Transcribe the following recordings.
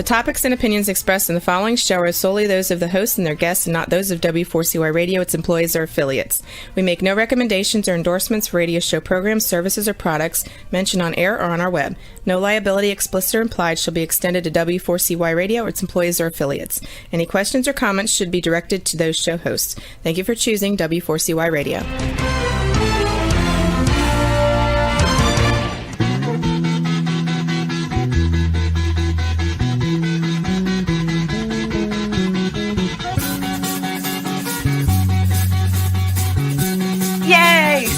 topics and opinions expressed in the following show are solely those of the host and their guests and not those of W4CY Radio, its employees, or affiliates. We make no recommendations or endorsements for radio show programs, services, or products mentioned on air or on our web. No liability, explicit or implied, shall be extended to W4CY Radio or its employees or affiliates. Any questions or comments should be directed to those show hosts. Thank you for choosing W4CY Radio. Yay! Can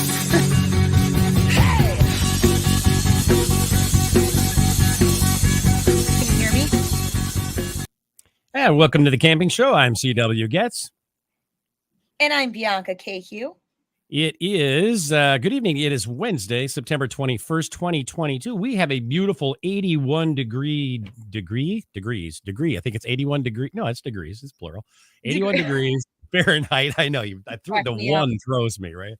you hear me? And welcome to the Camping Show. I'm CW Getz. And I'm Bianca Cahew. It is, good evening. It is Wednesday, September 21st, 2022. We have a beautiful 81 degrees. I think it's 81 degrees. No, it's degrees. It's plural. 81 degrees Fahrenheit. I know you. I threw the one throws me, right?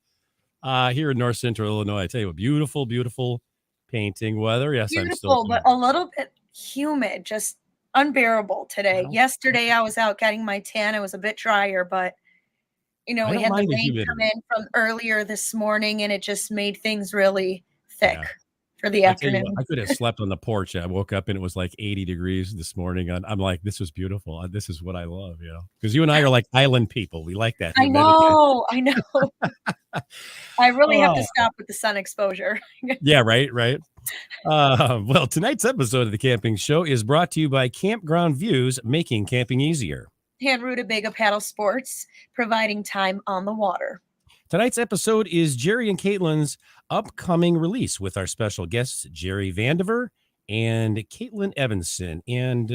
Here in North Central Illinois, I tell you what, beautiful painting weather. Yes, beautiful, but a little bit humid, just unbearable today. Well, yesterday, I was out getting my tan. It was a bit drier, but we had the rain come in from earlier this morning, and it just made things really thick for the afternoon. I could have slept on the porch. I woke up and it was like 80 degrees this morning. I'm like, this was beautiful. This is what I love, because you and I are like island people. We like that. I know. I really have to stop with the sun exposure. Yeah, right. Well, tonight's episode of the Camping Show is brought to you by Campground Views, making camping easier. And Rutabaga Paddle Sports, providing time on the water. Tonight's episode is Jerry and Caitlin's upcoming release with our special guests, Jerry Vandiver and Caitlin Evanson. And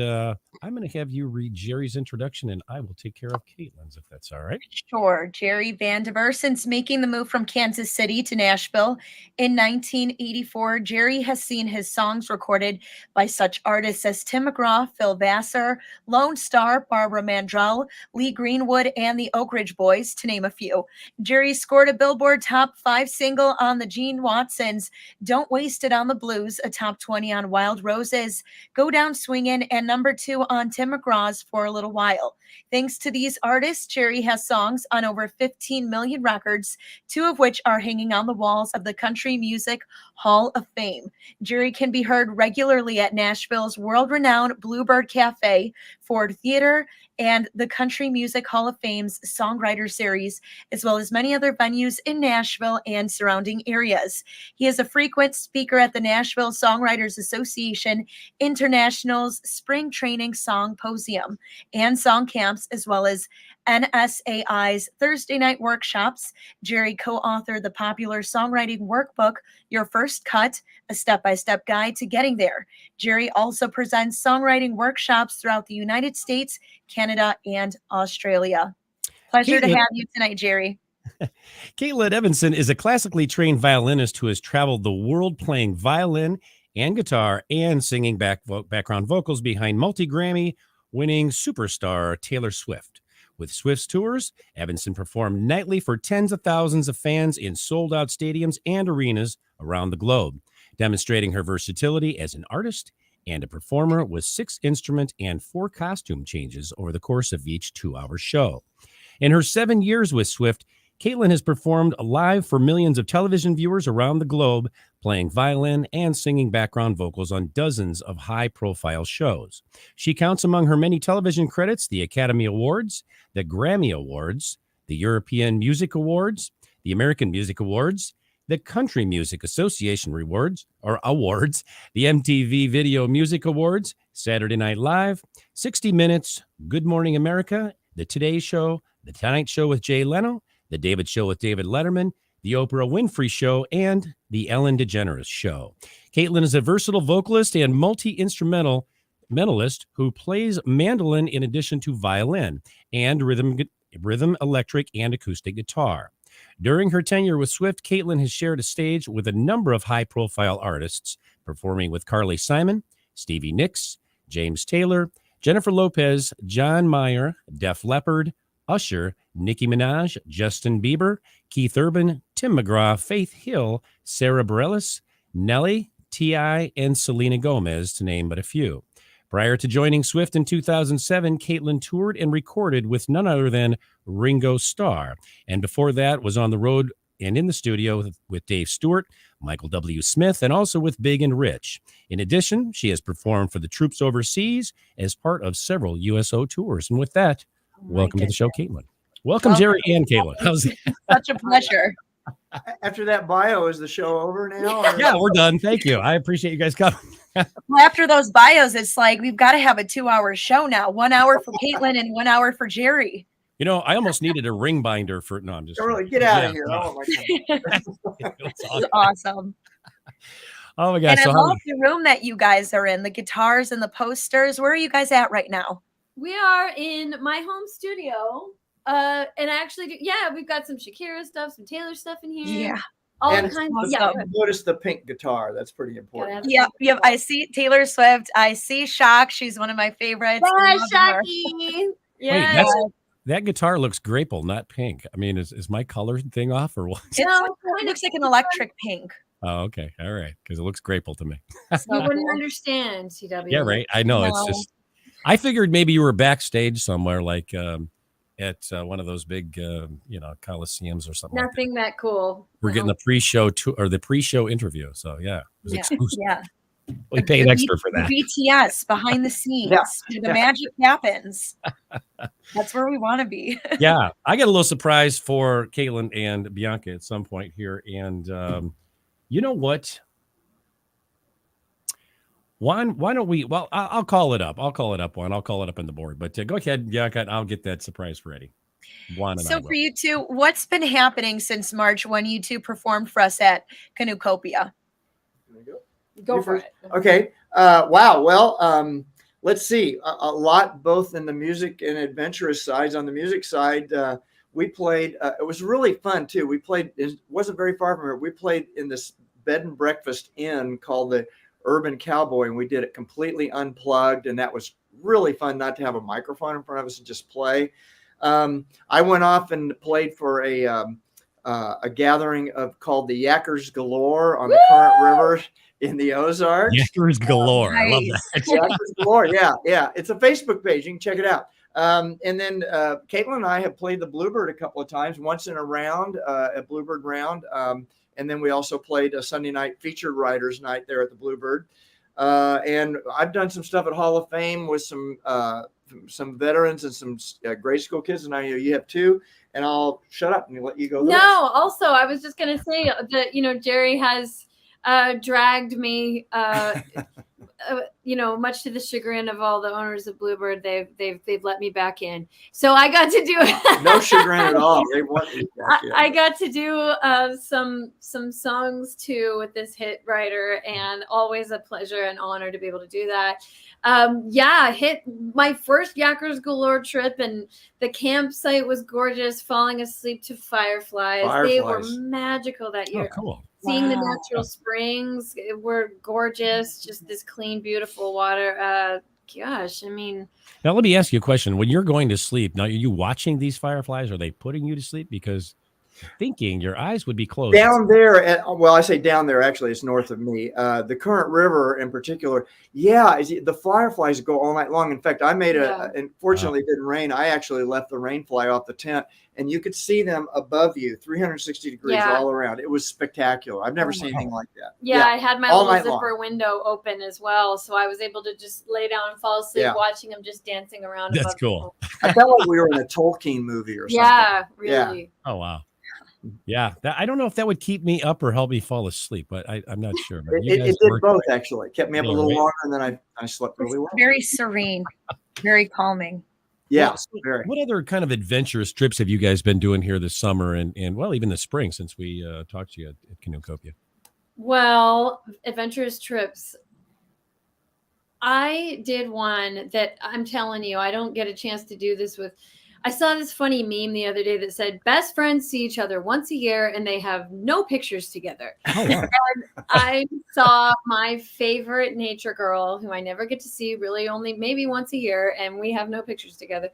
I'm going to have you read Jerry's introduction, and I will take care of Caitlin's, if that's all right. Sure. Jerry Vandiver, since making the move from Kansas City to Nashville in 1984, Jerry has seen his songs recorded by such artists as Tim McGraw, Phil Vassar, Lone Star, Barbara Mandrell, Lee Greenwood, and the Oak Ridge Boys, to name a few. Jerry scored a Billboard Top 5 single on the Gene Watson's Don't Waste It on the Blues, a Top 20 on Wild Roses, Go Down Swingin', and number 2 on Tim McGraw's For a Little While. Thanks to these artists, Jerry has songs on over 15 million records, 2 of which are hanging on the walls of the Country Music Hall of Fame. Jerry can be heard regularly at Nashville's world-renowned Bluebird Cafe, Ford Theater, and the Country Music Hall of Fame's Songwriter Series, as well as many other venues in Nashville and surrounding areas. He is a frequent speaker at the Nashville Songwriters Association International's Spring Training Songposium and song camps, as well as NSAI's Thursday night workshops. Jerry co-authored the popular songwriting workbook, Your First Cut, a step-by-step guide to getting there. Jerry also presents songwriting workshops throughout the United States, Canada, and Australia. Pleasure to have you tonight, Jerry. Caitlin Evanson is a classically trained violinist who has traveled the world playing violin and guitar and singing background vocals behind multi-Grammy winning superstar Taylor Swift. With Swift's tours, Evanson performed nightly for tens of thousands of fans in sold-out stadiums and arenas around the globe, demonstrating her versatility as an artist and a performer with 6 instrument and 4 costume changes over the course of each 2-hour show. In her 7 years with Swift, Caitlin has performed live for millions of television viewers around the globe, playing violin and singing background vocals on dozens of high-profile shows. She counts among her many television credits the Academy Awards, the Grammy Awards, the European Music Awards, the American Music Awards, the Country Music Association Awards, the MTV Video Music Awards, Saturday Night Live, 60 Minutes, Good Morning America, The Today Show, The Tonight Show with Jay Leno, The David Show with David Letterman, The Oprah Winfrey Show, and The Ellen DeGeneres Show. Caitlin is a versatile vocalist and multi-instrumentalist who plays mandolin in addition to violin and rhythm, electric, and acoustic guitar. During her tenure with Swift, Caitlin has shared a stage with a number of high-profile artists, performing with Carly Simon, Stevie Nicks, James Taylor, Jennifer Lopez, John Mayer, Def Leppard, Usher, Nicki Minaj, Justin Bieber, Keith Urban, Tim McGraw, Faith Hill, Sarah Bareilles, Nelly, T.I., and Selena Gomez, to name but a few. Prior to joining Swift in 2007, Caitlin toured and recorded with none other than Ringo Starr. And before that was on the road and in the studio with Dave Stewart, Michael W. Smith, and also with Big and Rich. In addition, she has performed for the troops overseas as part of several USO tours. And with that, welcome to the show, Caitlin. Welcome, Jerry and Caitlin. How's it? Such a pleasure. After that bio, is the show over now? Or? Yeah, we're done. Thank you. I appreciate you guys coming. Well, after those bios, it's like we've got to have a 2-hour show now. 1 hour for Caitlin and 1 hour for Jerry. You know, I almost needed a ring binder for. No, I'm just. Really, get out of here. No. Oh, my God. It's awesome. Oh my gosh. And I So love the room that you guys are in, the guitars and the posters. Where are you guys at right now? We are in my home studio. And I actually we've got some Shakira stuff, some Taylor stuff in here. Yeah. All And kinds awesome. yeah. Notice the pink guitar. That's pretty important. Yep. I see Taylor Swift. I see Shock. She's one of my favorites. I Yeah, love her. Shocky. Wait, Yeah. that guitar looks grapeful, not pink. I mean, is my color thing off or what? It looks like an electric pink. Oh, okay. All right. Because it looks grateful to me. You So wouldn't cool. understand, CW. Yeah, right. I know. It's No. just, I figured maybe you were backstage somewhere, like at one of those big, coliseums or something. Like that. Nothing that cool. We're getting the pre-show or the pre-show interview. So yeah, it was Yeah. exclusive. Yeah. We paid extra for that. BTS behind the scenes. Yeah. Where the magic happens. That's where we want to be. Yeah, I got a little surprise for Caitlin and Bianca at some point here, and you know what? Why don't we? Well, I'll call it up. I'll call it up on the board. But go ahead, Bianca, and I'll get that surprise ready. Juan and I So will. for you two, what's been happening since March when you two performed for us at Canoecopia? There you go. Go You for first. it. Okay. Wow. Well, let's see. A lot both in the music and adventurous sides. On the music side, we played. It was really fun too. We played. It wasn't very far from here. We played in this bed and breakfast inn called the Urban Cowboy, and we did it completely unplugged, and that was really fun. Not to have a microphone in front of us and just play. I went off and played for a gathering called the Yackers Galore on the Current River in the Ozarks. Yackers galore. I love that. Yackers Galore. Yeah. It's a Facebook page. You can check it out. And then Caitlin and I have played the Bluebird a couple of times, once in a round, a Bluebird round. And then we also played a Sunday night featured writers night there at the Bluebird. And I've done some stuff at Hall of Fame with some veterans and some grade school kids. And I know you have too. And I'll shut up and let you go. No, also, I was just going to say that, Jerry has dragged me, much to the chagrin of all the owners of Bluebird. They've let me back in. So I got to do No chagrin at all. They want you back in. I got to do some songs too with this hit writer, and always a pleasure and honor to be able to do that. Hit my first Yackers Galore trip, and the campsite was gorgeous. Falling asleep to fireflies. They were magical that year. Oh, cool. Seeing the natural springs were gorgeous. Just this clean, beautiful water. Gosh, I mean. Now let me ask you a question. When you're going to sleep, now are you watching these fireflies? Are they putting you to sleep? Because thinking your eyes would be closed. Down there, I say down there, actually, it's north of me. The Current River in particular, the fireflies go all night long. In fact, I made and fortunately it didn't rain. I actually left the rain fly off the tent, and you could see them above you, 360 degrees all around. It was spectacular. I've never seen anything like that. Yeah, I had my all little night zipper long. window open as well, so I was able to just lay down and fall asleep watching them just dancing around. That's cool. I felt like we were in a Tolkien movie or something. Yeah, really. Oh, wow. Yeah, I don't know if that would keep me up or help me fall asleep, but I'm not sure. But It did both, actually. Kept me up a little longer, and then I slept really well. Very serene, very calming. Yeah, Well, so very. What other kind of adventurous trips have you guys been doing here this summer and even this spring since we talked to you at Canoecopia? Well, adventurous trips. I did one that I'm telling you, I don't get a chance to do this with. I saw this funny meme the other day that said best friends see each other once a year and they have no pictures together. Oh, wow. And I saw my favorite nature girl, who I never get to see, really only maybe once a year, and we have no pictures together.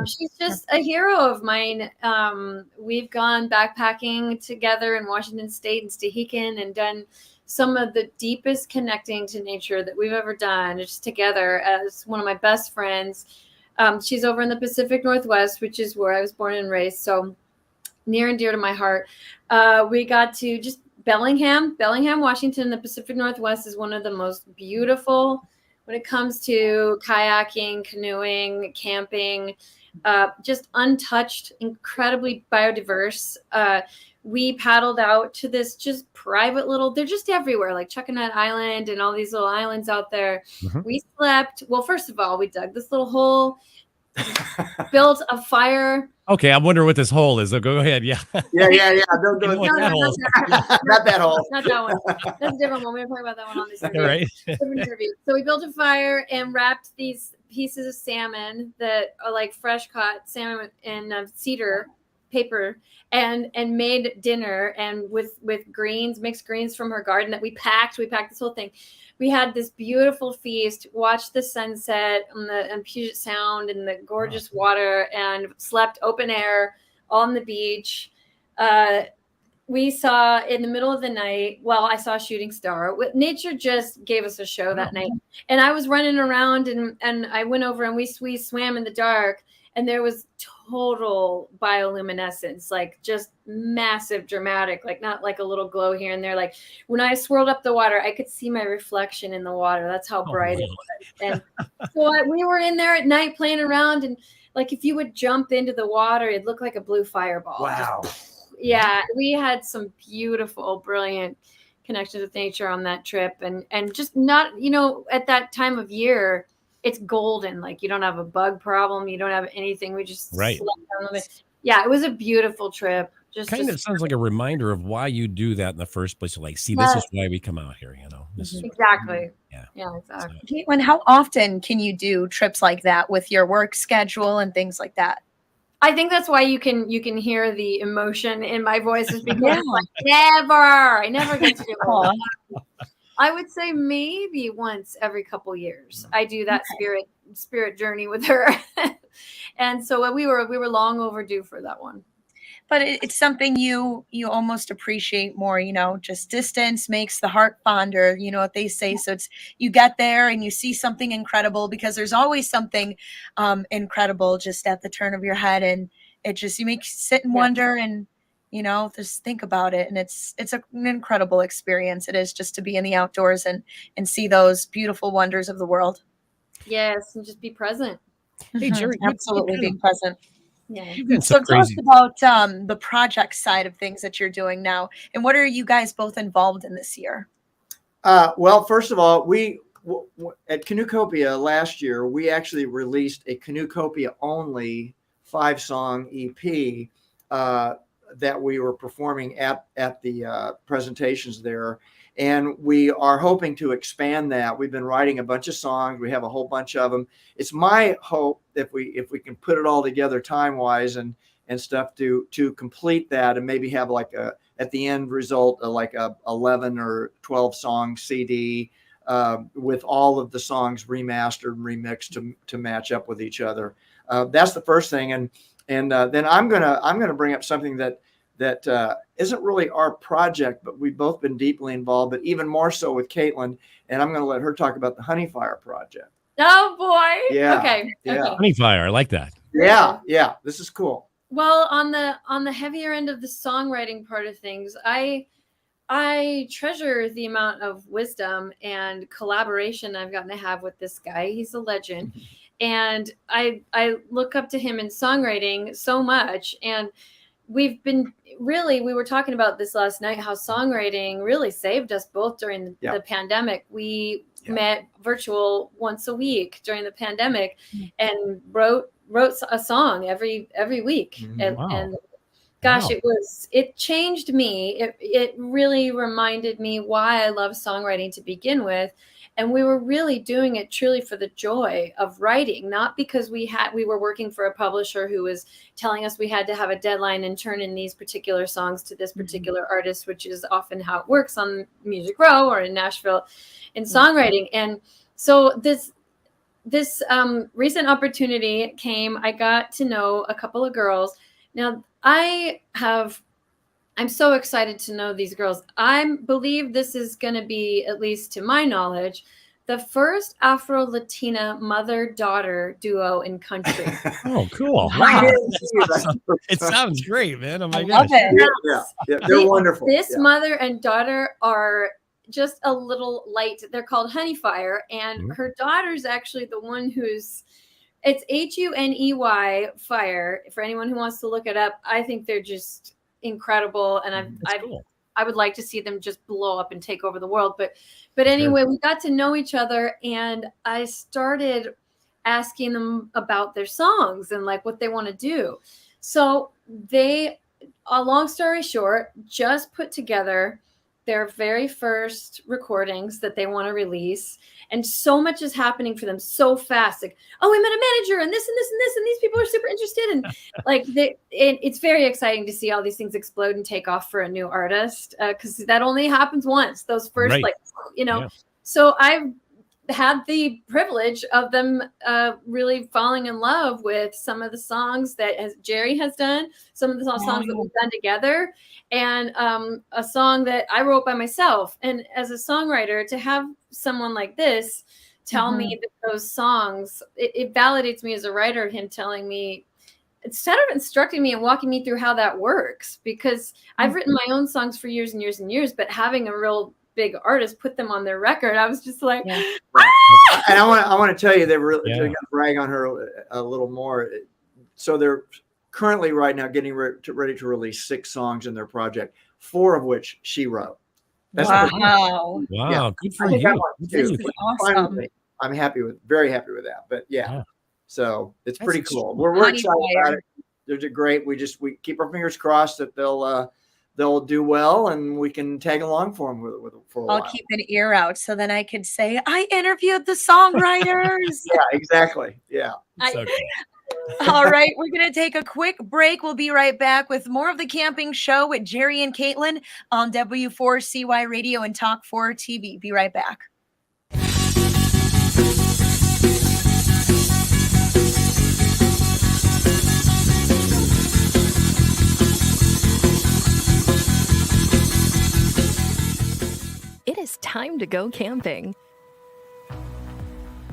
She's just a hero of mine. We've gone backpacking together in Washington State and Stehekin and done some of the deepest connecting to nature that we've ever done, just together as one of my best friends. She's over in the Pacific Northwest, which is where I was born and raised. So near and dear to my heart. We got to just Bellingham, Washington, the Pacific Northwest is one of the most beautiful when it comes to kayaking, canoeing, camping, just untouched, incredibly biodiverse. We paddled out to this just private little, they're just everywhere, like Chuckanut Island and all these little islands out there. We slept. Well, first of all, we dug this little hole, built a fire. Okay, I'm wondering what this hole is. So go ahead. Yeah. Yeah. Don't go What that hole is. not that hole. Not that one. That's a different one. We were talking about that one on this interview. Right. Different interview. So we built a fire and wrapped these pieces of salmon that are like fresh caught salmon in cedar paper and made dinner, and with greens, mixed greens from her garden that we packed this whole thing. We had this beautiful feast, watched the sunset and Puget Sound and the gorgeous water, and slept open air on the beach. We saw in the middle of the night, well, I saw a shooting star. Nature just gave us a show that night. And I was running around and I went over and we swam in the dark, and there was total bioluminescence, like just massive, dramatic, like not like a little glow here and there. Like when I swirled up the water, I could see my reflection in the water. That's how bright it was. And so we were in there at night playing around, and like if you would jump into the water, it'd look like a blue fireball. Wow. Yeah, we had some beautiful, brilliant connections with nature on that trip, and just not, at that time of year, it's golden. Like you don't have a bug problem, you don't have anything. We just slept down on it. Yeah, it was a beautiful trip. Just sounds like a reminder of why you do that in the first place. You're like, see, this is why we come out here. This is exactly. Yeah, exactly. Caitlin, how often can you do trips like that with your work schedule and things like that? I think that's why you can hear the emotion in my voice, is because I never get to do it. I would say maybe once every couple years I do that spirit journey with her. And so we were long overdue for that one. But it's something you almost appreciate more, just distance makes the heart fonder, what they say. So it's, you get there and you see something incredible, because there's always something incredible just at the turn of your head. And it just, you make you sit and wonder and, just think about it. And it's an incredible experience. It is, just to be in the outdoors and see those beautiful wonders of the world. Yes. And just be present. Hey, Jerry, absolutely being present. Yeah. So tell us about the project side of things that you're doing now, and what are you guys both involved in this year? Well, first of all, we at Canoecopia last year, we actually released a Canoecopia only 5-song EP that we were performing at the presentations there. And we are hoping to expand that. We've been writing a bunch of songs. We have a whole bunch of them. It's my hope if we can put it all together time-wise and stuff to complete that, and maybe have like at the end result like a 11 or 12 song CD with all of the songs remastered and remixed to match up with each other. That's the first thing. And then I'm gonna bring up something that isn't really our project, but we've both been deeply involved, but even more so with Caitlin. And I'm going to let her talk about the Honey Fire project. Oh boy. Yeah. Okay. Honey Fire. I like that. Yeah. This is cool. Well, on the heavier end of the songwriting part of things, I treasure the amount of wisdom and collaboration I've gotten to have with this guy. He's a legend. And I look up to him in songwriting so much. And we were talking about this last night, how songwriting really saved us both during the pandemic. We met virtual once a week during the pandemic and wrote a song every week. And gosh, it changed me. It really reminded me why I love songwriting to begin with. And we were really doing it truly for the joy of writing, not because we were working for a publisher who was telling us we had to have a deadline and turn in these particular songs to this particular artist, which is often how it works on Music Row or in Nashville in songwriting. And so this recent opportunity came. I got to know a couple of girls. Now, I have I'm so excited to know these girls. I believe this is going to be, at least to my knowledge, the first Afro-Latina mother-daughter duo in country. Oh, cool. Wow. That's awesome. It sounds great, man. Oh, my I gosh. love it. Yeah, they're wonderful. This Yeah. mother and daughter are just a little light. They're called Honeyfire, and her daughter's actually the one who's, it's Huney Fire. For anyone who wants to look it up, I think they're just incredible, and Cool. I would like to see them just blow up and take over the world. But anyway, we got to know each other, and I started asking them about their songs and like what they want to do. So they, a long story short, just put together their very first recordings that they want to release. And so much is happening for them so fast. Like, oh, we met a manager and this and this and this, and these people are super interested. And like, it's very exciting to see all these things explode and take off for a new artist. Cause that only happens once, those first, Right. like, you know, Yeah. So I've had the privilege of them really falling in love with some of the songs that Jerry has done, some of the songs that we've done together, and a song that I wrote by myself. And as a songwriter, to have someone like this tell me that those songs, it validates me as a writer, him telling me, instead of instructing me and walking me through how that works, because I've written my own songs for years and years and years, but having a real big artist put them on their record, I was just like, And I want to tell you, they're really going to brag on her a little more. So they're currently right now getting ready to release 6 songs in their project, 4 of which she wrote. That's wow. Wow. Good for you. Awesome. I'm very happy with that. But so it's pretty cool. We're excited about it. They're great. We keep our fingers crossed that they'll do well, and we can tag along for them for a while. I'll keep an ear out so then I could say I interviewed the songwriters. Yeah, exactly. Yeah. So cool. All right, we're going to take a quick break. We'll be right back with more of the Camping Show with Jerry and Caitlin on W4CY Radio and Talk 4 TV. Be right back. It is time to go camping.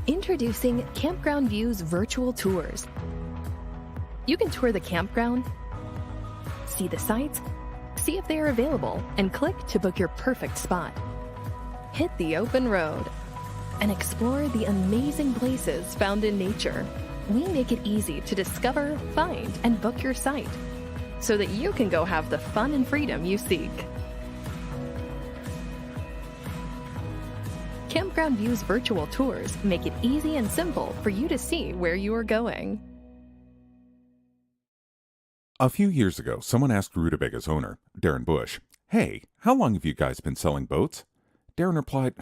Introducing Campground View's virtual tours. You can tour the campground, see the sites, see if they are available, and click to book your perfect spot. Hit the open road and explore the amazing places found in nature. We make it easy to discover, find, and book your site so that you can go have the fun and freedom you seek. Campground View's virtual tours make it easy and simple for you to see where you are going. A few years ago, someone asked Rutabaga's owner, Darren Bush, "Hey, how long have you guys been selling boats?" Darren replied,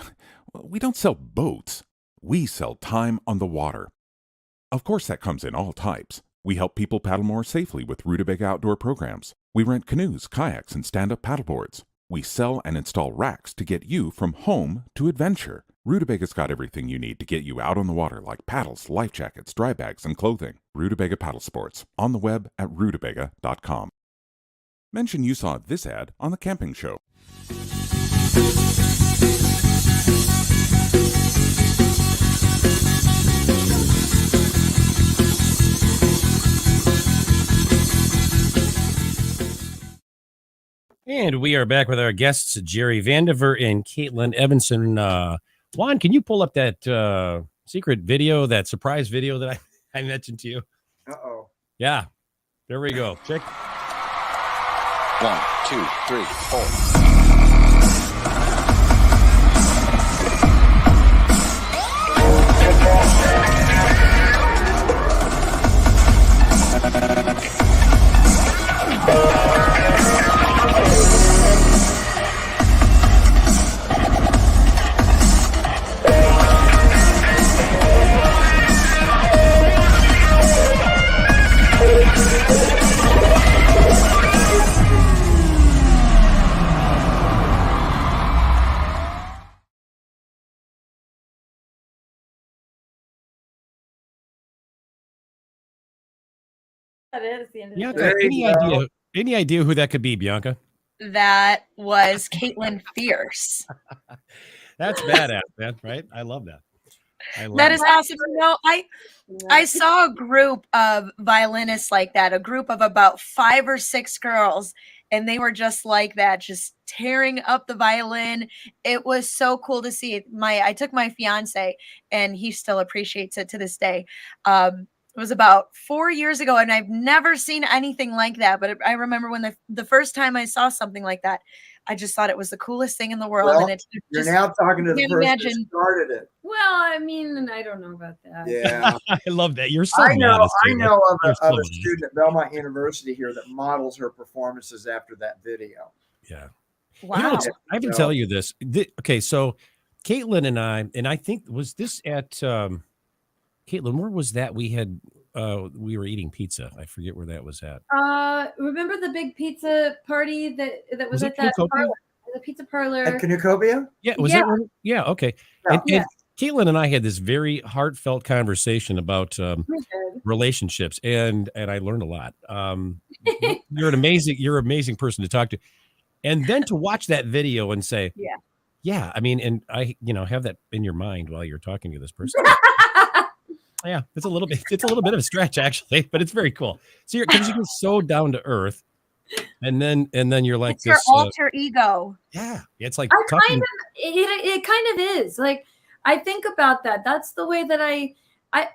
"Well, we don't sell boats. We sell time on the water." Of course, that comes in all types. We help people paddle more safely with Rutabaga outdoor programs. We rent canoes, kayaks, and stand-up paddleboards. We sell and install racks to get you from home to adventure. Rutabaga's got everything you need to get you out on the water, like paddles, life jackets, dry bags, and clothing. Rutabaga Paddle Sports, on the web at rutabaga.com. Mention you saw this ad on The Camping Show. And we are back with our guests, Jerry Vandiver and Caitlin Evanson. Juan, can you pull up that secret video, that surprise video that I mentioned to you? Uh-oh. Yeah, there we go. Check. 1, 2, 3, 4. That is the end of Yeah, the show. any idea who that could be, Bianca? that was Caitlin Fierce. That's badass, man. Right? I love that. That is awesome. I saw a group of violinists like that, a group of about 5 or 6 girls, and they were just like that, just tearing up the violin. It was so cool to see. I took my fiance, and he still appreciates it to this day. It was about 4 years ago, and I've never seen anything like that. But I remember when the first time I saw something like that, I just thought it was the coolest thing in the world. Well, and it's you're just, now talking to the can't person imagine. that started it. Well, I mean, I don't know about that. Yeah. I love that. You're so I know modest, of You're a so modest. student at Belmont University here that models her performances after that video. Yeah. Wow. You know, I have to tell you this. Okay, so Caitlin and I think, was this at Caitlin, where was that? We were eating pizza. I forget where that was at. Remember the big pizza party that was it at that Cornucopia? parlor, the pizza parlor? At Cornucopia? Yeah, was Yeah. that where, yeah, okay. Yeah. And Caitlin and I had this very heartfelt conversation about relationships, and I learned a lot. You're an amazing person to talk to. And then to watch that video and say, yeah, I mean, and I, have that in your mind while you're talking to this person. Yeah, it's a little bit of a stretch actually, but it's very cool. So because you get so down to earth, and then you're like It's your this alter ego. Yeah, it's like It kind of is. Like, I think about that. That's the way that I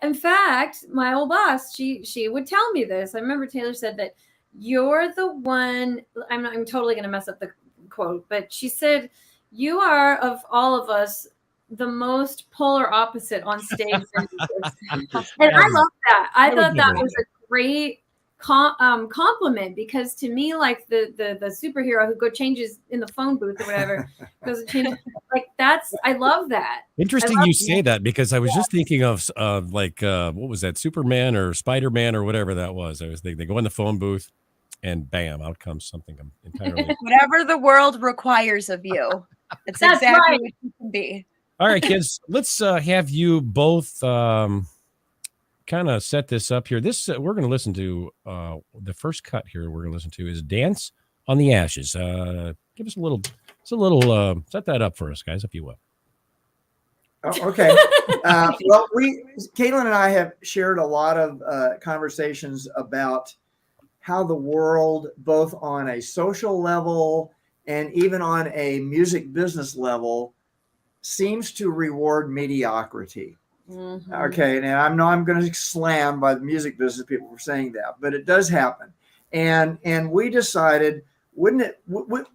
in fact, my old boss, she would tell me this. I remember Taylor said that you're the one. I'm totally going to mess up the quote, but she said, you are, of all of us, the most polar opposite on stage. And I love that. I thought that was a great compliment, because to me, like the superhero who changes in the phone booth or whatever, goes and changes, like I love that. Interesting you say that, because I was just thinking of like what was that, Superman or Spider-Man or whatever that was. I was thinking they go in the phone booth and bam, out comes something entirely. Whatever the world requires of you. That's exactly right. what you can be. All right, kids, let's have you both kind of set this up here. This we're going to listen to the first cut here. We're going to listen to is "Dance on the Ashes." Give us a little set that up for us, guys, if you will. Oh, okay. Well, Caitlin and I have shared a lot of conversations about how the world, both on a social level and even on a music business level, seems to reward mediocrity. Mm-hmm. Okay, now I'm going to slam by the music business people for saying that, but it does happen. And we decided, the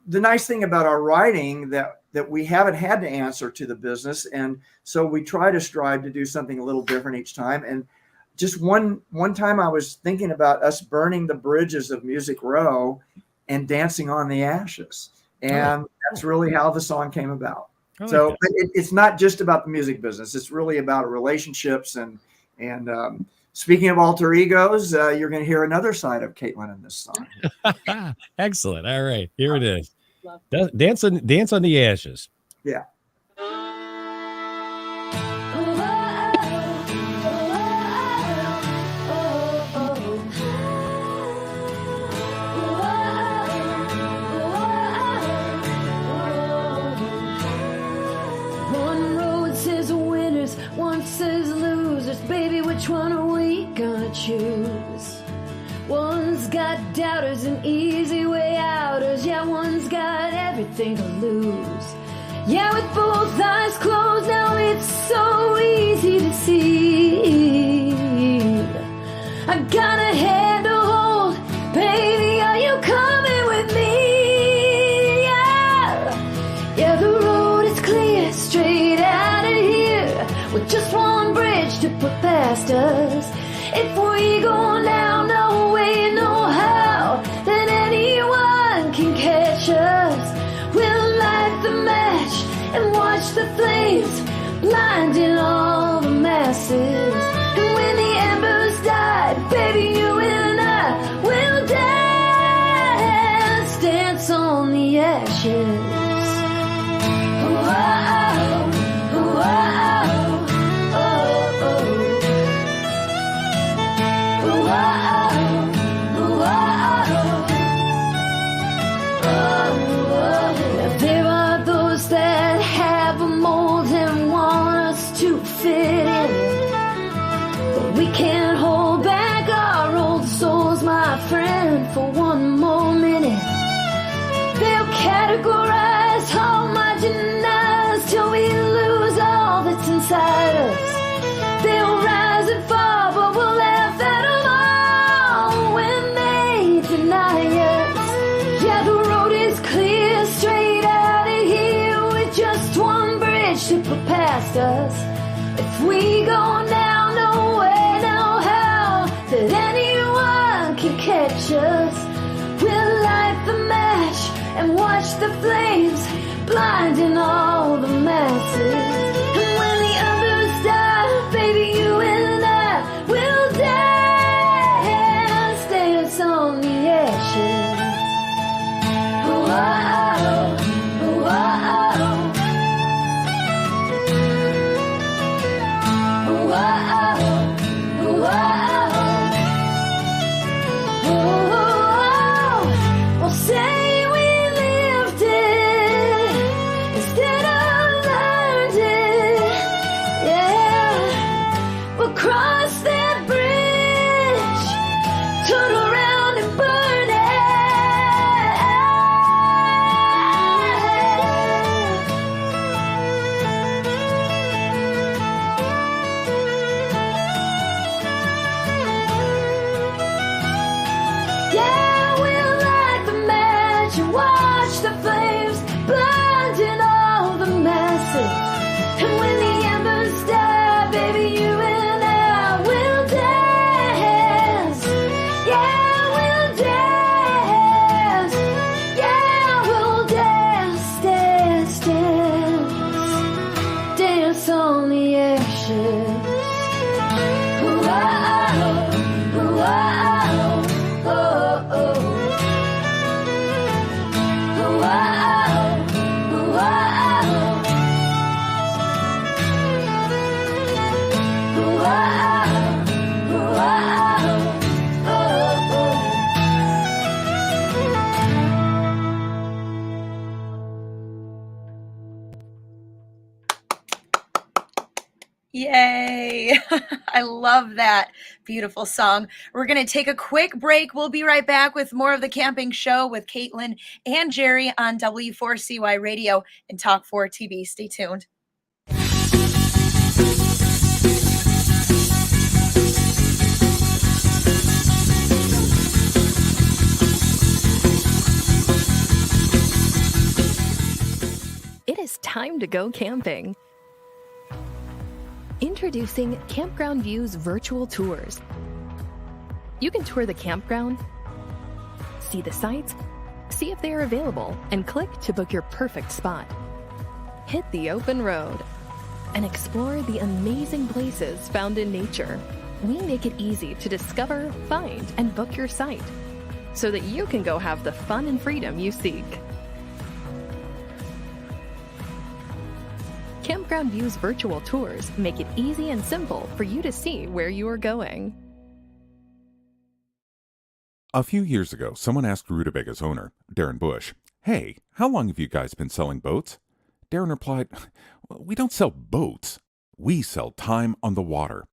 nice thing about our writing that we haven't had to answer to the business, and so we try to strive to do something a little different each time. And just one time I was thinking about us burning the bridges of Music Row and dancing on the ashes, and that's really how the song came about. So it's not just about the music business. It's really about relationships. And speaking of alter egos, you're going to hear another side of Caitlin in this song. Excellent. All right, here it is. Dance on the Ashes. Yeah. One says losers, baby, which one are we gonna choose? One's got doubters and easy way outers, yeah, one's got everything to lose. Yeah, with both eyes closed now it's so easy to see. I got a hand to hold, baby, are you coming with me? Yeah, the road is clear, straight out of here, with just one bridge to put past us. If we go now, no way, no how, then anyone can catch us. We'll light the match and watch the flames blinding all the masses. And when the embers die, baby, you and I will dance on the ashes. stand for one more minute. They'll categorize, homogenize till we lose all that's inside us. They'll rise and fall, but we'll laugh at them all when they deny us. Yeah, the road is clear, straight out of here with just one bridge to put past us. If we go now, no way, no how that anyone can catch us. We'll light the match and watch the flames blinding all the masses. And when the others die, baby, you and I will dance, dance on the ashes. Whoa, whoa, whoa, whoa. Well, say we lived it instead of learned it. Yeah, we'll cross that bridge, turn around and burn it. Yeah, we'll light the match and watch the flames blinding all the masses. And when the embers die, baby, you and I will dance. Yeah, we'll dance. Yeah, we'll dance, dance, dance. Dance on the ashes. Whoa, whoa. Oh, oh. Wow, wow. Wow, wow. Oh, oh. Yay. I love that beautiful song. We're going to take a quick break. We'll be right back with more of the camping show with Caitlin and Jerry on W4CY Radio and Talk 4 TV. Stay tuned. It is time to go camping. Introducing Campground View's virtual tours. You can tour the campground, see the sights, see if they are available, and click to book your perfect spot. Hit the open road and explore the amazing places found in nature. We make it easy to discover, find, and book your site so that you can go have the fun and freedom you seek. Campground View's virtual tours make it easy and simple for you to see where you are going. A few years ago, someone asked Rutabaga's owner, Darren Bush, "Hey, how long have you guys been selling boats?" Darren replied, "We don't sell boats. We sell time on the water."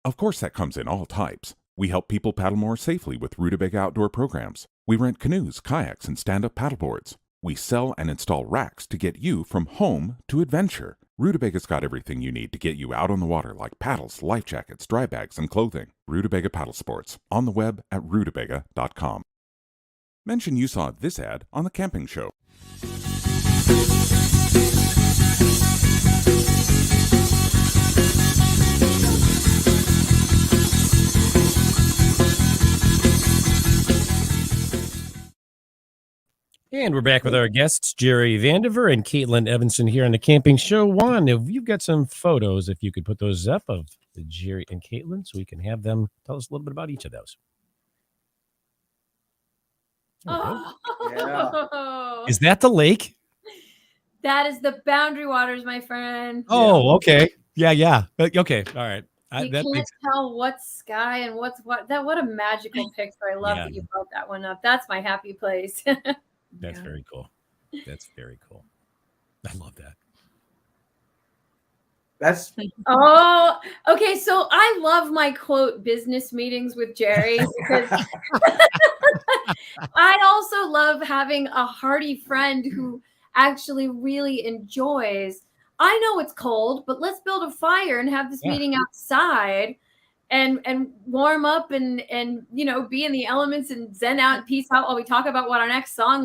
Of course, that comes in all types. We help people paddle more safely with Rutabaga outdoor programs. We rent canoes, kayaks, and stand-up paddleboards. We sell and install racks to get you from home to adventure. Rutabaga's got everything you need to get you out on the water, like paddles, life jackets, dry bags, and clothing. Rutabaga Paddle Sports, on the web at rutabaga.com. Mention you saw this ad on the camping show. And we're back with our guests, Jerry Vandiver and Caitlin Evanson here on the camping show. Juan, if you've got some photos, if you could put those up of Jerry and Caitlin so we can have them tell us a little bit about each of those. Oh, Is that the lake? That is the Boundary Waters, my friend. Oh, okay. Yeah. Okay. All right. You can't tell what's sky and what's what. What a magical picture. I love that you brought that one up. That's my happy place. That's very cool. That's very cool. I love that. That's okay. So I love my quote business meetings with Jerry because love having a hearty friend who actually really enjoys. I know it's cold, but let's build a fire and have this meeting outside and warm up and be in the elements and zen out and peace out while we talk about what our next song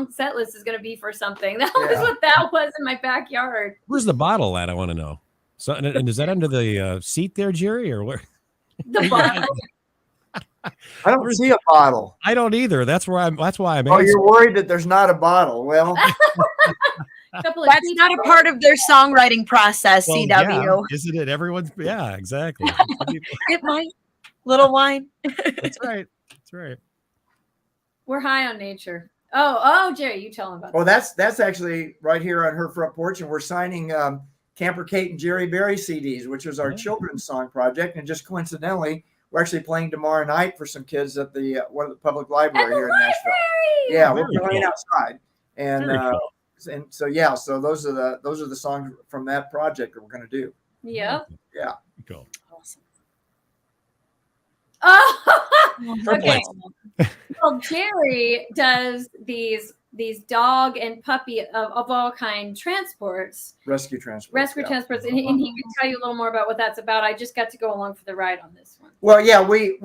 set list is going to be for something. That was what that was in my backyard. Where's the bottle at? I want to know. So, and is that under the seat there, Jerry, or where? The bottle. I don't see a bottle. I don't either. That's why I'm Oh, asking. you're worried that there's not a bottle. Well, That's not a part of their songwriting process, Well, CW. yeah, isn't it? Everyone's exactly. It might. Little wine. That's right. That's right. We're high on nature. Oh, Jerry, you tell them about well, that's actually right here on her front porch, and we're signing Camper Kate and Jerry Berry CDs, which is our children's song project. And just coincidentally, we're actually playing tomorrow night for some kids at the one of the public library here in Nashville. Yeah, we're playing outside, and and so those are the songs from that project that we're going to do. Yep. Yeah. Cool. Awesome. Oh, okay. Well, Jerry does these dog and puppy of all kind transports, rescue transports, and he can tell you a little more about what that's about. I just got to go along for the ride on this one. Well, yeah, we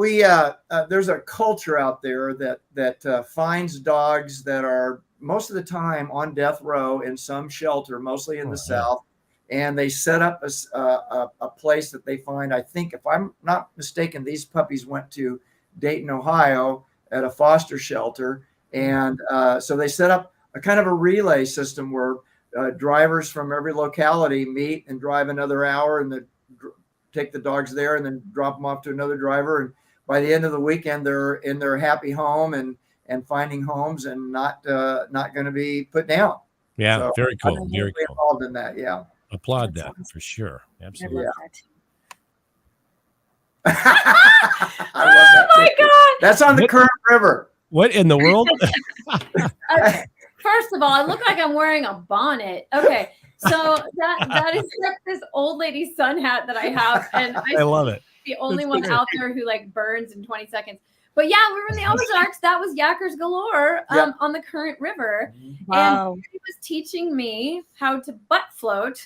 there's a culture out there that finds dogs that are most of the time on death row in some shelter, mostly in the South, and they set up a place that they find. I think, if I'm not mistaken, these puppies went to Dayton, Ohio, at a foster shelter, and so they set up a kind of a relay system where drivers from every locality meet and drive another hour, and take the dogs there, and then drop them off to another driver. And by the end of the weekend, they're in their happy home and finding homes and not going to be put down. Yeah, So very cool. I'm Very really cool. involved in that. Yeah. Applaud that for sure. Absolutely. I love that my too. God! That's on the Current River. What in the world? First of all, I look like I'm wearing a bonnet. Okay, so that is this old lady sun hat that I have, and I love it. The only That's one great. out there who like burns in 20 seconds. But yeah, we were in the Ozarks. That was Yackers Galore on the Current River. Wow. And he was teaching me how to butt float,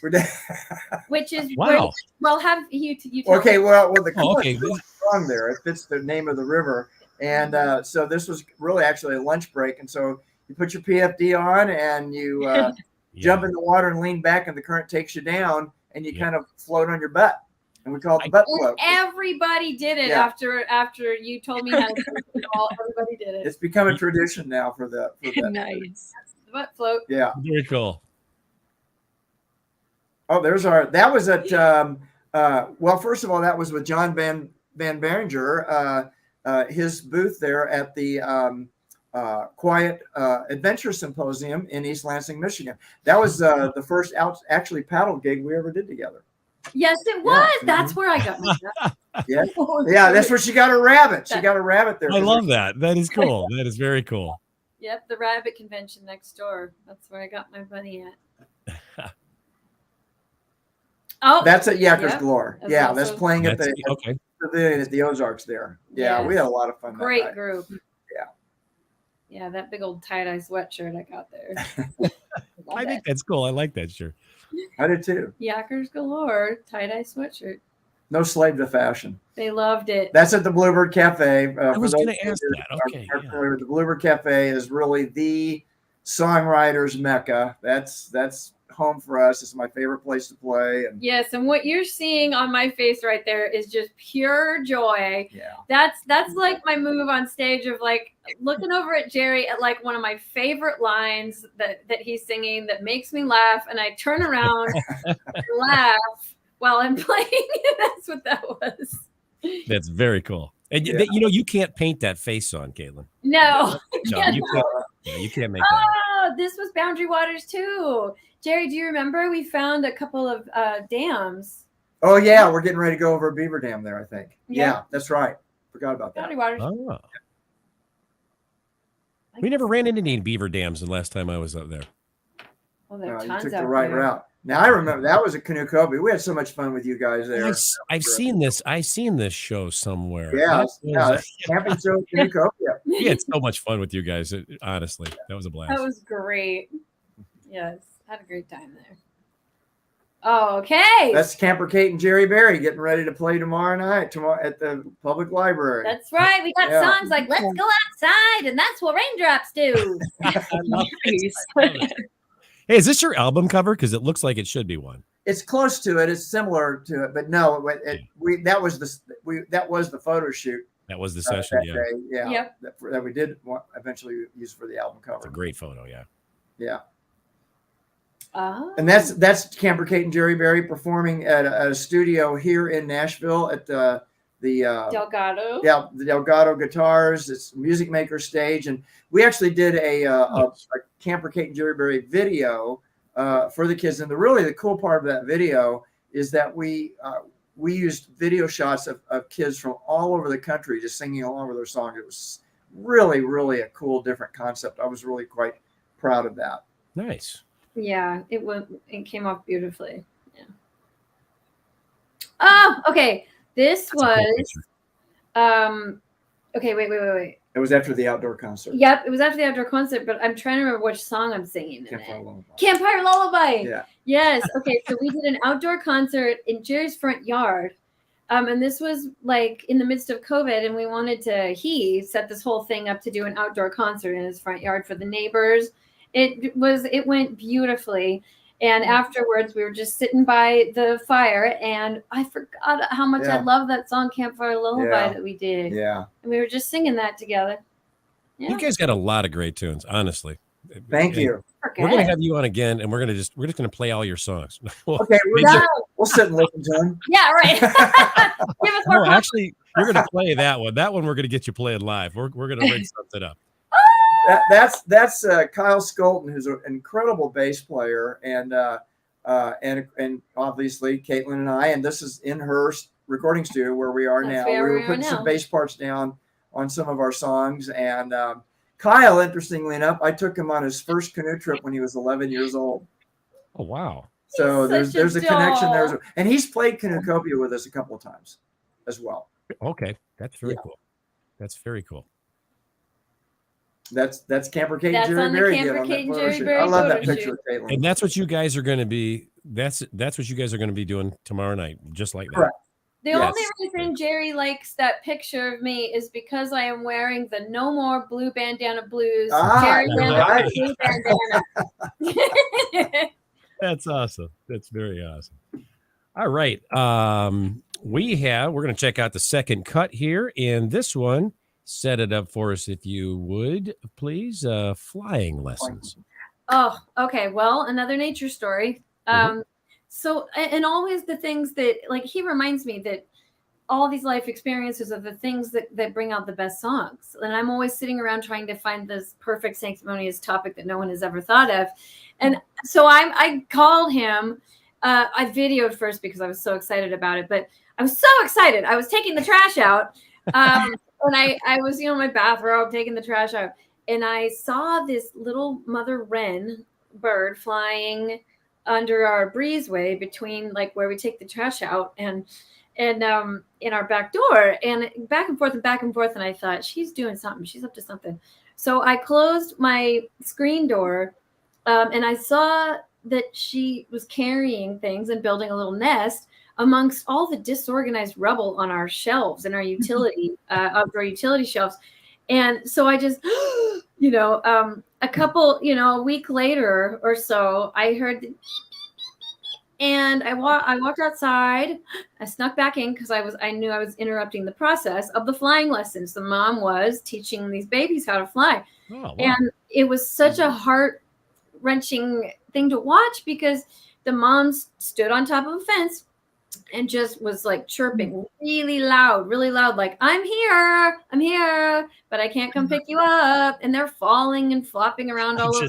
which is have you tell Okay, me. well, the okay. song there, it fits the name of the river. And so this was really actually a lunch break. And so you put your PFD on and you jump in the water and lean back, and the current takes you down, and you kind of float on your butt. And we call it the butt float. Everybody did it after you told me how to do it. Everybody did it. It's become a tradition now for that. Nice. The butt float. Yeah. Very cool. Oh, that was at, well, first of all, that was with John Van Beringer, his booth there at the Quiet Adventure Symposium in East Lansing, Michigan. That was the first actually paddle gig we ever did together. Yes, it was. That's where I got my stuff. Yeah, that's where she got her rabbit. She got a rabbit there. I love that. That is cool. That is very cool. Yep, the rabbit convention next door. That's where I got my money at. That's at Yackers Galore. Yeah, that's playing at the pavilion at the Ozarks there. Yeah, we had a lot of fun. Great group. Yeah. Yeah, that big old tie-dye sweatshirt I got there. I think that's cool. I like that shirt. I did too. Yackers Galore tie-dye sweatshirt. No slave to fashion. They loved it. That's at the Bluebird Cafe. I was going to ask that. Okay. The Bluebird Cafe is really the songwriters' mecca. That's home for us. It's my favorite place to play. And yes, and what you're seeing on my face right there is just pure joy. Yeah. That's like my move on stage of like looking over at Jerry at like one of my favorite lines that he's singing that makes me laugh, and I turn around and laugh while I'm playing. That's what that was. That's very cool. And you can't paint that face on, Caitlin. No, you can't make that. Oh, this was Boundary Waters too. Jerry, do you remember we found a couple of dams? Oh yeah, we're getting ready to go over a beaver dam there, I think. Yeah, that's right. Forgot about that. Boundary Waters. Oh. We never ran into any beaver dams the last time I was up there. Oh, there are You tons took the out right there. route. Now I remember that was a Canucopia. We had so much fun with you guys there. I've seen this. I've seen this show somewhere. Yeah, That was- camping show at Canucopia. we had so much fun with you guys. Honestly, that was a blast. That was great. Yes, had a great time there. Okay. That's Camper Kate and Jerry Berry getting ready to play tomorrow night at the public library. That's right. We got Yeah. songs like "Let's Go Outside" and "That's What Raindrops Do." I love it. Hey, is this your album cover? Because it looks like it should be one. It's close to it. It's similar to it, but no. That was the photo shoot. That was the session. That Yeah, day. Yeah. Yep. That we did eventually use for the album cover. it's a great photo. Yeah. Yeah. Oh. And that's Camper Kate and Jerry Berry performing at a studio here in Nashville at the Delgado. Yeah, the Delgado Guitars. It's Music Maker stage, and we actually did a Camper Kate and Jerry Berry video for the kids. And the cool part of that video is that we used video shots of kids from all over the country just singing along with their song. It was really, really a cool, different concept. I was really quite proud of that. Nice. Yeah, it came off beautifully. Yeah. Oh, okay. This That's a cool was picture. okay, wait. It was after the outdoor concert. Yep, it was after the outdoor concert, but I'm trying to remember which song I'm singing in Campfire it. Lullaby. Campfire Lullaby. Yeah. Yes. Okay, so we did an outdoor concert in Jerry's front yard. And this was like in the midst of COVID, and he set this whole thing up to do an outdoor concert in his front yard for the neighbors. It went beautifully. And afterwards, we were just sitting by the fire, and I forgot how much I love that song, Campfire Lullaby, that we did. Yeah. And we were just singing that together. Yeah. You guys got a lot of great tunes, honestly. Thank you. We're gonna have you on again, and we're just gonna play all your songs. Okay, we'll sit and listen to them. Yeah, right. Give us more. No, actually, you're gonna play that one. That one we're gonna get you playing live. We're gonna rig something up. That's Kyle Skolton, who's an incredible bass player, and obviously Caitlin and I, and this is in her recording studio where we are now. We were putting some bass parts down on some of our songs, and Kyle, interestingly enough, I took him on his first canoe trip when he was 11 years old. Oh wow! So He's there's such a a connection doll. there, and he's played Canucopia with us a couple of times as well. Okay, that's very cool. That's very cool. That's Camper Kate and That's Jerry on the Berry. Camper did on that Kate and photo Jerry shoot. Berry I love that photo picture shoot. of Caitlin. And that's what you guys are going to be. That's what you guys are going to be doing tomorrow night, just like that. Correct. The Yes. only reason Jerry likes that picture of me is because I am wearing the No More Blue Bandana Blues. Jerry right. Blue Bandana. That's awesome. That's very awesome. All right. We're going to check out the second cut here, and this one, set it up for us if you would, please. Flying lessons. Oh, okay. Well, another nature story. So, and always the things that, like, he reminds me that all these life experiences are the things that bring out the best songs. And I'm always sitting around trying to find this perfect sanctimonious topic that no one has ever thought of. And so I called him. I videoed first because I was so excited about it, but I was so excited. I was taking the trash out. And I was, in my bathrobe taking the trash out. And I saw this little mother wren bird flying under our breezeway between like where we take the trash out and in our back door, and back and forth. And I thought, she's doing something. She's up to something. So I closed my screen door, and I saw that she was carrying things and building a little nest amongst all the disorganized rubble on our shelves and our outdoor utility shelves. And so I just, a week later or so, I heard the beep, beep, beep, beep, and I walked outside. I snuck back in because I knew I was interrupting the process of the flying lessons. The mom was teaching these babies how to fly. Oh, wow. And it was such a heart-wrenching thing to watch because the mom stood on top of a fence and just was like chirping really loud, like, I'm here, but I can't come pick you up. And they're falling and flopping around all over.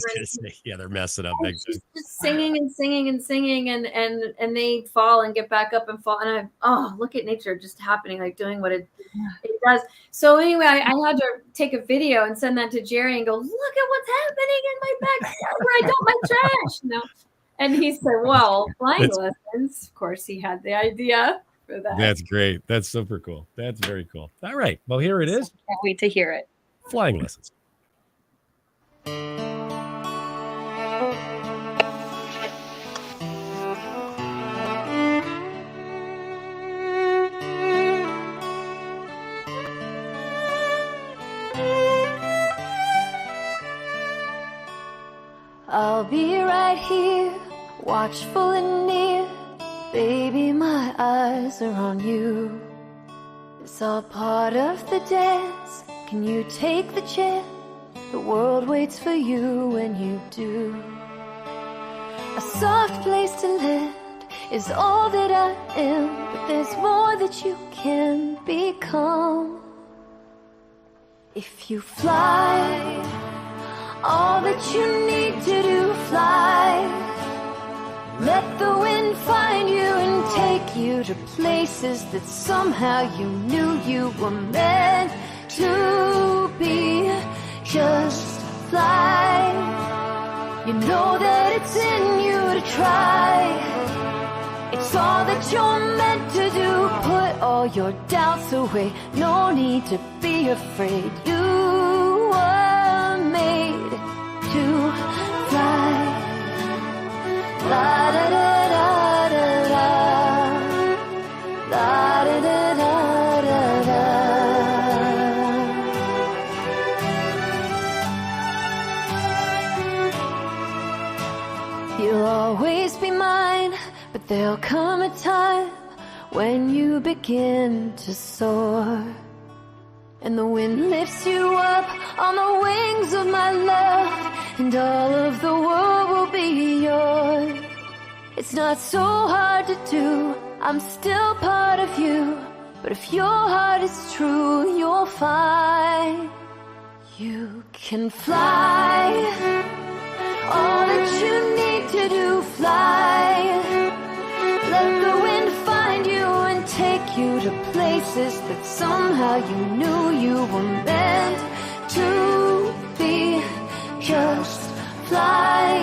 Yeah, they're messing up. She's just singing and singing and singing, and they fall and get back up and fall. And look at nature just happening, like doing what it does. So anyway, I had to take a video and send that to Jerry and go, look at what's happening in my backyard where I dump my trash. And he said, well, flying lessons. Of course, he had the idea for that. That's great. That's super cool. That's very cool. All right. Well, here it is. Can't wait to hear it. Flying lessons. I'll be right here, watchful and near. Baby, my eyes are on you. It's all part of the dance. Can you take the chance? The world waits for you when you do. A soft place to land is all that I am, but there's more that you can become. If you fly, all that you need to do, fly. Let the wind find you and take you to places that somehow you knew you were meant to be. Just fly. You know that it's in you to try. It's all that you're meant to do. Put all your doubts away. No need to be afraid. You were made to fly. La da da da da da. La da da da da da. You'll always be mine, but there'll come a time when you begin to soar. And the wind lifts you up on the wings of my love, and all of the world will be yours. It's not so hard to do, I'm still part of you. But if your heart is true, you'll find you can fly. All that you need to do, fly. Let the wind find you and take you to places that somehow you knew you were meant to be. Just fly.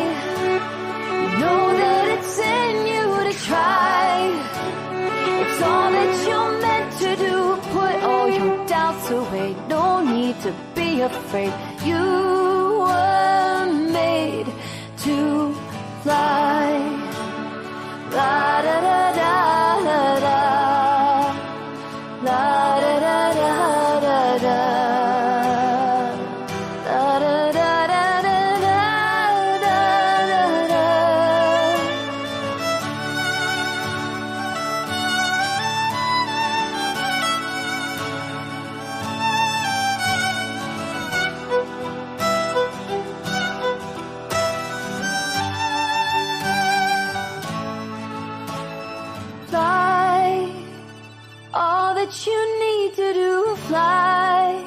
You know that it's in you to try. It's all that you're meant to do. Put all your doubts away. No need to be afraid. You were made to fly. La da da da da da. La da da da da da. La da da da da da da da. Fly, all that you need to do, fly.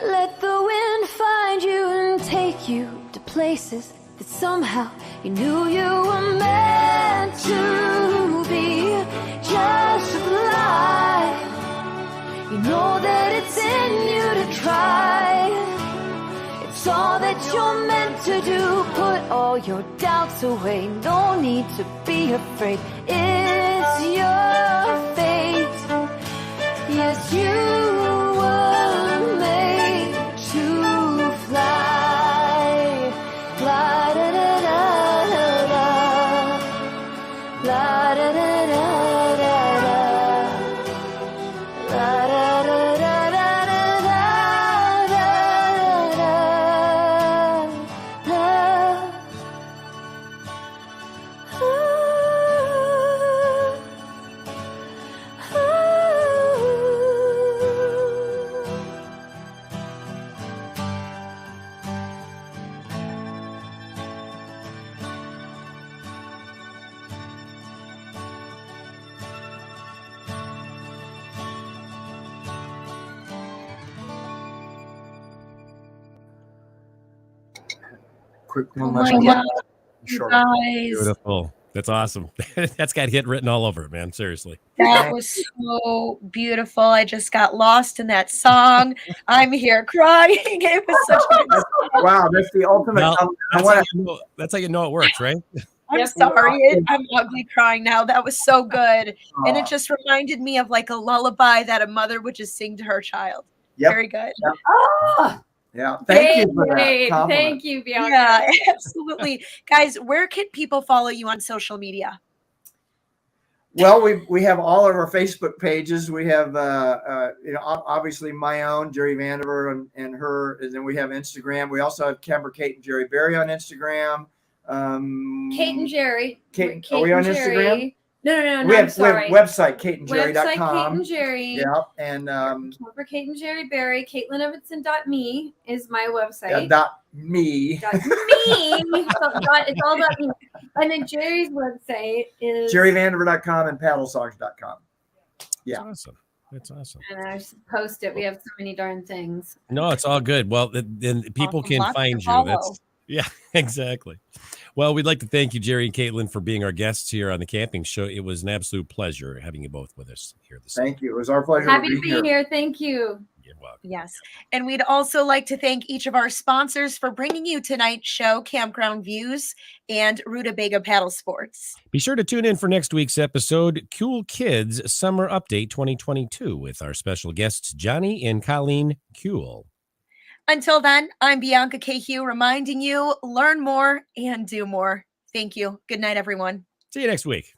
Let the wind find you and take you to places that somehow you knew you were meant to be. Just fly. You know that it's in you to try. It's all that you're meant to do. Put all your doubts away. No need to be afraid. It's your fate. Yes, you were made to fly. Fly da da da da da. Fly da da da da da. La da da da da da da da da. Ooh. Ooh. quick Oh one my lesson. God, you Sure. guys. Beautiful. That's awesome. That's got hit written all over it, man. Seriously. That was so beautiful. I just got lost in that song. I'm here crying. It was such a good song. Wow, that's the ultimate. Well, I that's, want how to. you know, that's how you know it works, right? I'm Yep. sorry. I'm ugly crying now. That was so good. And it just reminded me of like a lullaby that a mother would just sing to her child. Yep. Very good. Ah, Yeah. Thank you for that great. compliment. Thank you, Bianca. Yeah, absolutely. Guys, where can people follow you on social media? Well, we have all of our Facebook pages. We have obviously my own Jerry Vandiver and her, and then we have Instagram. We also have Kemper, Kate, and Jerry Berry on Instagram. Kate and Jerry. Kate, Kate are we on and Instagram? Jerry. No, we have sorry. website Website kateandjerry.com. Kate and Jerry. Yeah, and For Kate and Jerry Berry, CaitlinEvanson.me is my website. .me. .me. It's all about me. And then Jerry's website is JerryVandiver.com and paddlesongs.com. Yeah. That's awesome. That's awesome. And I just post it. We have so many darn things. No, it's all good. Well, then people Awesome. can Lots to find you. follow. That's yeah, exactly. Well, we'd like to thank you, Jerry and Caitlin, for being our guests here on the camping show. It was an absolute pleasure having you both with us here this evening. Thank you. It was our pleasure Happy to to be be here. here. Thank you. You're welcome. Yes. And we'd also like to thank each of our sponsors for bringing you tonight's show, Campground Views and Rutabaga Paddle Sports. Be sure to tune in for next week's episode, Cool Kids Summer Update 2022, with our special guests, Johnny and Colleen Kuehl. Until then, I'm Bianca Cahew reminding you, learn more and do more. Thank you. Good night, everyone. See you next week.